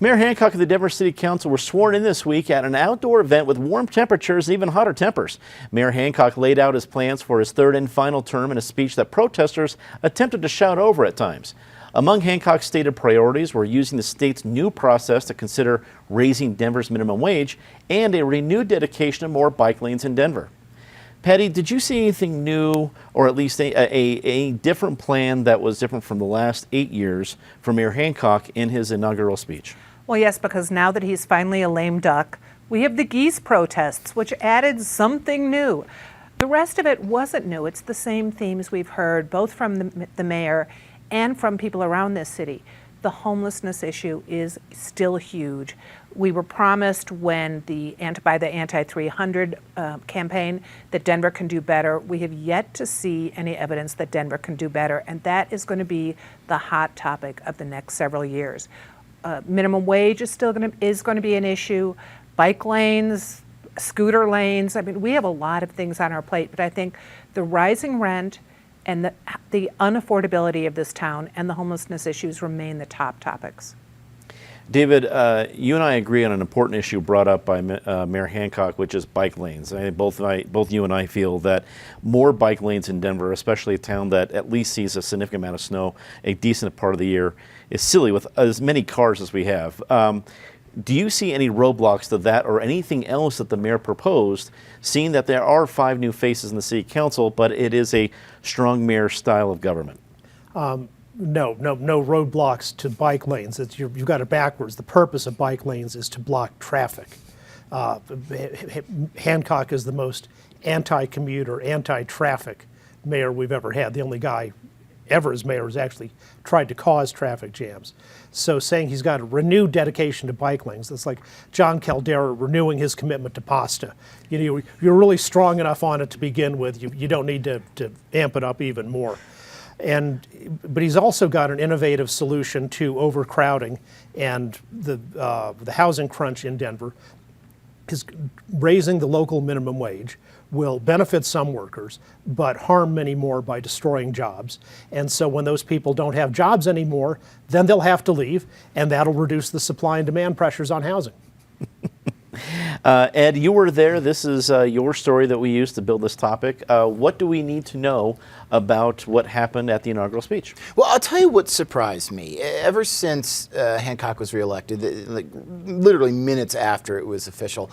Mayor Hancock and the Denver City Council were sworn in this week at an outdoor event with warm temperatures and even hotter tempers. Mayor Hancock laid out his plans for his third and final term in a speech that protesters attempted to shout over at times. Among Hancock's stated priorities were using the state's new process to consider raising Denver's minimum wage and a renewed dedication to more bike lanes in Denver. Patty, did you see anything new, or at least a different plan that was different from the last 8 years from Mayor Hancock in his inaugural speech? Well, yes, because now that he's finally a lame duck, we have the geese protests, which added something new. The rest of it wasn't new. It's the same themes we've heard, both from the mayor and from people around this city. The homelessness issue is still huge. We were promised by the Anti-300 campaign that Denver can do better. We have yet to see any evidence that Denver can do better, and that is going to be the hot topic of the next several years. Minimum wage is going to be an issue. Bike lanes, scooter lanes. I mean, we have a lot of things on our plate, but I think the rising rent and the unaffordability of this town and the homelessness issues remain the top topics. David, you and I agree on an important issue brought up by Mayor Hancock, which is bike lanes. Both you and I feel that more bike lanes in Denver, especially a town that at least sees a significant amount of snow a decent part of the year, is silly with as many cars as we have. Do you see any roadblocks to that or anything else that the mayor proposed, seeing that there are 5 new faces in the city council, but it is a strong mayor style of government? No roadblocks to bike lanes. You've got it backwards. The purpose of bike lanes is to block traffic. Hancock is the most anti-commuter, anti-traffic mayor we've ever had. The only guy ever as mayor has actually tried to cause traffic jams. So saying he's got a renewed dedication to bike lanes, that's like John Caldera renewing his commitment to pasta. You're really strong enough on it to begin with. You don't need to amp it up even more. But he's also got an innovative solution to overcrowding and the housing crunch in Denver. Is raising the local minimum wage will benefit some workers, but harm many more by destroying jobs. And so when those people don't have jobs anymore, then they'll have to leave, and that'll reduce the supply and demand pressures on housing. Ed, you were there. This is your story that we used to build this topic. What do we need to know about what happened at the inaugural speech? Well, I'll tell you what surprised me. Ever since Hancock was reelected, like literally minutes after it was official,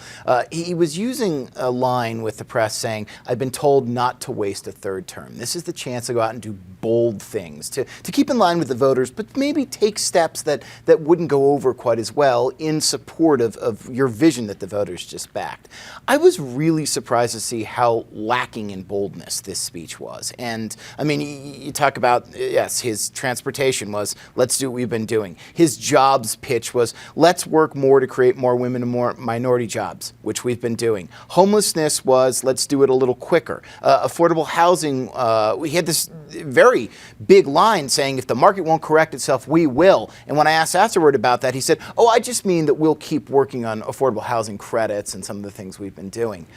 he was using a line with the press saying, "I've been told not to waste a third term. This is the chance to go out and do bold things, to keep in line with the voters, but maybe take steps that wouldn't go over quite as well in support of your vision that the voters just backed." I was really surprised to see how lacking in boldness this speech was. And I mean, you talk about, yes, his transportation was, let's do what we've been doing. His jobs pitch was, let's work more to create more women and more minority jobs, which we've been doing. Homelessness was, let's do it a little quicker. Affordable housing, we had this very big line saying, if the market won't correct itself, we will. And when I asked afterward about that, he said, oh, I just mean that we'll keep working on affordable housing credits and some of the things we've been doing.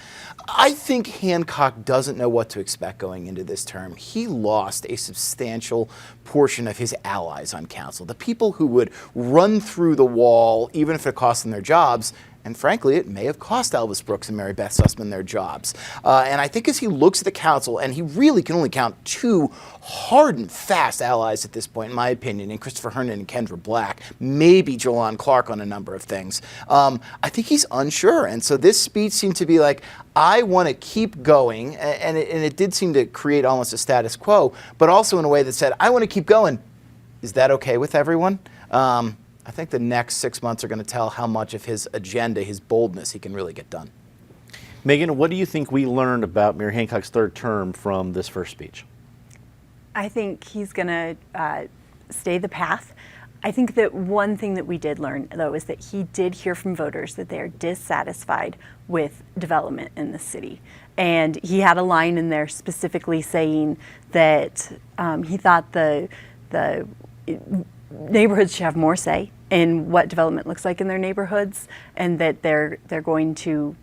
I think Hancock doesn't know what to expect going into this term. He lost a substantial portion of his allies on council, the people who would run through the wall even if it cost them their jobs. And frankly, it may have cost Elvis Brooks and Mary Beth Sussman their jobs. And I think as he looks at the council, and he really can only count 2 hard and fast allies at this point, in my opinion, in Christopher Herndon and Kendra Black, maybe Joanne Clark on a number of things. I think he's unsure. And so this speech seemed to be like, I want to keep going. And it did seem to create almost a status quo, but also in a way that said, I want to keep going. Is that okay with everyone? I think the next 6 months are going to tell how much of his agenda, his boldness, he can really get done. Megan, what do you think we learned about Mayor Hancock's third term from this first speech? I think he's going to stay the path. I think that one thing that we did learn, though, is that he did hear from voters that they are dissatisfied with development in the city. And he had a line in there specifically saying that he thought the neighborhoods should have more say in what development looks like in their neighborhoods, and that they're going to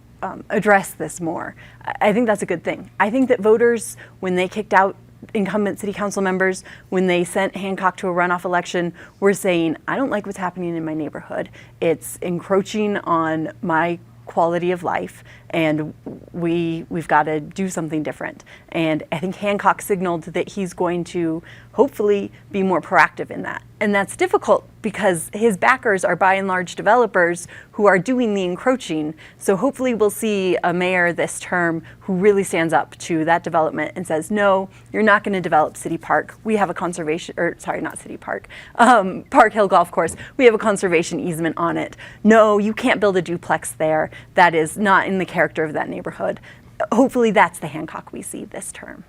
address this more. I think that's a good thing. I think that voters, when they kicked out incumbent city council members, when they sent Hancock to a runoff election, were saying, I don't like what's happening in my neighborhood. It's encroaching on my quality of life, and we've got to do something different. And I think Hancock signaled that he's going to hopefully be more proactive in that. And that's difficult because his backers are by and large developers who are doing the encroaching. So hopefully we'll see a mayor this term who really stands up to that development and says, no, you're not going to develop City Park. We have a conservation, or sorry, not City Park, Park Hill Golf Course. We have a conservation easement on it. No, you can't build a duplex there. That is not in the character of that neighborhood. Hopefully that's the Hancock we see this term.